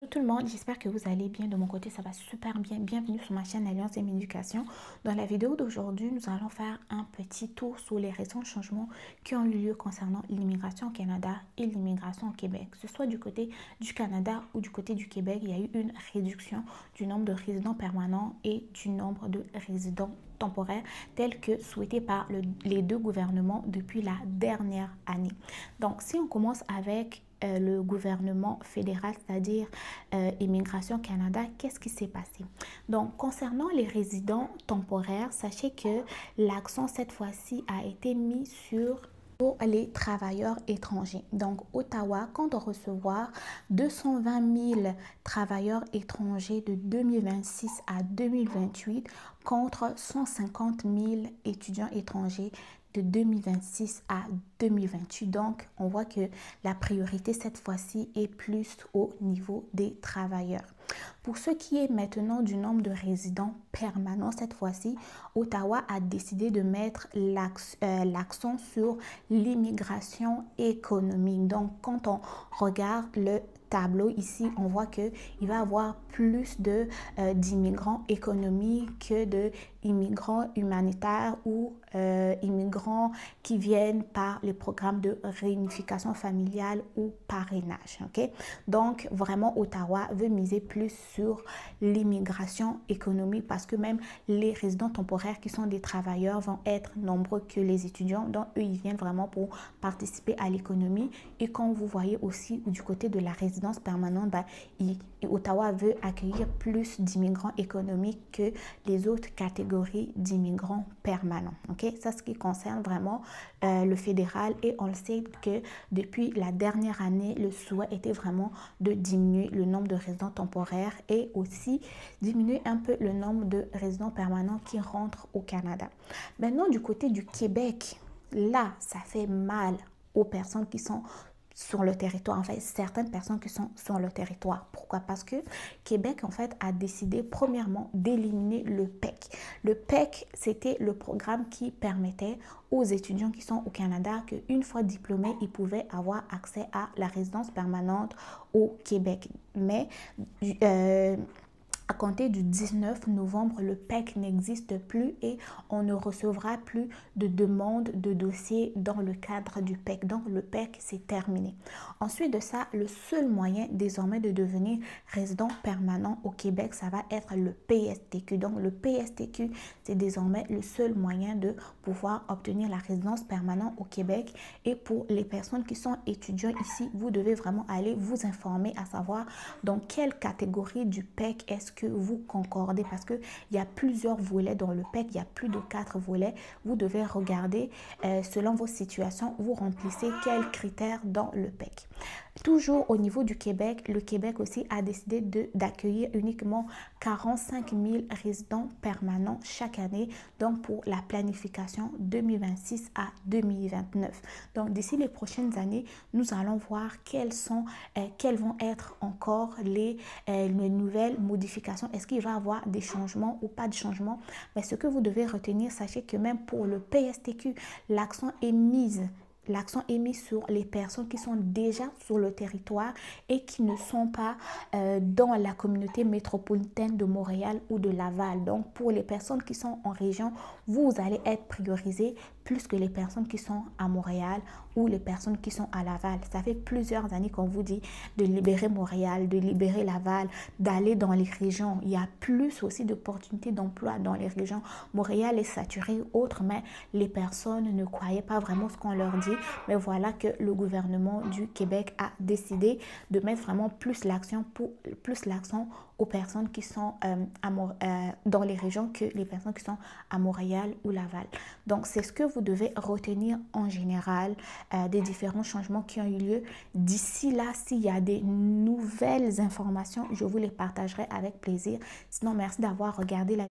Tout le monde, j'espère que vous allez bien. De mon côté, ça va super bien. Bienvenue sur ma chaîne Alliance et Éducation. Dans la vidéo d'aujourd'hui, nous allons faire un petit tour sur les récents changements qui ont eu lieu concernant l'immigration au Canada et l'immigration au Québec. Que ce soit du côté du Canada ou du côté du Québec, il y a eu une réduction du nombre de résidents permanents et du nombre de résidents temporaires tels que souhaités par les deux gouvernements depuis la dernière année. Donc, si on commence avec le gouvernement fédéral, c'est-à-dire Immigration Canada, qu'est-ce qui s'est passé? Donc, concernant les résidents temporaires, sachez que l'accent cette fois-ci a été mis sur pour les travailleurs étrangers. Donc, Ottawa compte recevoir 220 000 travailleurs étrangers de 2026 à 2028 contre 150 000 étudiants étrangers de 2026 à 2028. Donc, on voit que la priorité cette fois-ci est plus au niveau des travailleurs. Pour ce qui est maintenant du nombre de résidents permanents, cette fois-ci, Ottawa a décidé de mettre l'accent sur l'immigration économique. Donc, quand on regarde le tableau ici, on voit qu'il va y avoir plus d'immigrants économiques que d'immigrants humanitaires ou immigrants qui viennent par les programmes de réunification familiale ou parrainage. Okay? Donc, vraiment, Ottawa veut miser plus sur l'immigration économique parce que même les résidents temporaires qui sont des travailleurs vont être nombreux que les étudiants. Donc, eux, ils viennent vraiment pour participer à l'économie. Et quand vous voyez aussi du côté de la résidence permanente, Ottawa veut accueillir plus d'immigrants économiques que les autres catégories d'immigrants permanents. Okay? Ça, ce qui concerne vraiment le fédéral, et on le sait que depuis la dernière année, le souhait était vraiment de diminuer le nombre de résidents temporaires et aussi diminuer un peu le nombre de résidents permanents qui rentrent au Canada. Maintenant, du côté du Québec, là, ça fait mal aux personnes qui sont sur le territoire, en fait, certaines personnes qui sont sur le territoire. Pourquoi? Parce que Québec, en fait, a décidé, premièrement, d'éliminer le PEC. Le PEC, c'était le programme qui permettait aux étudiants qui sont au Canada qu'une fois diplômés, ils pouvaient avoir accès à la résidence permanente au Québec. Mais à compter du 19 novembre, le PEC n'existe plus et on ne recevra plus de demandes de dossiers dans le cadre du PEC. Donc, le PEC, c'est terminé. Ensuite de ça, le seul moyen désormais de devenir résident permanent au Québec, ça va être le PSTQ. Donc, le PSTQ, c'est désormais le seul moyen de pouvoir obtenir la résidence permanente au Québec. Et pour les personnes qui sont étudiants ici, vous devez vraiment aller vous informer à savoir dans quelle catégorie du PEC est-ce que vous concordez, parce qu'il y a plusieurs volets dans le PEC, il y a plus de 4 volets. Vous devez regarder selon vos situations, vous remplissez quels critères dans le PEC. Toujours au niveau du Québec, le Québec aussi a décidé d'accueillir uniquement 45 000 résidents permanents chaque année, donc pour la planification 2026 à 2029. Donc d'ici les prochaines années, nous allons voir quelles vont être encore les nouvelles modifications. Est-ce qu'il va y avoir des changements ou pas de changements? Mais ce que vous devez retenir, sachez que même pour le PSTQ, l'accent est mis sur les personnes qui sont déjà sur le territoire et qui ne sont pas dans la communauté métropolitaine de Montréal ou de Laval. Donc, pour les personnes qui sont en région, vous allez être priorisés plus que les personnes qui sont à Montréal ou les personnes qui sont à Laval. Ça fait plusieurs années qu'on vous dit de libérer Montréal, de libérer Laval, d'aller dans les régions. Il y a plus aussi d'opportunités d'emploi dans les régions. Montréal est saturé, autre, mais les personnes ne croyaient pas vraiment ce qu'on leur dit. Mais voilà que le gouvernement du Québec a décidé de mettre vraiment plus l'accent aux personnes qui sont dans les régions que les personnes qui sont à Montréal ou Laval. Donc, c'est ce que vous devez retenir en général des différents changements qui ont eu lieu. D'ici là, s'il y a des nouvelles informations, je vous les partagerai avec plaisir. Sinon, merci d'avoir regardé la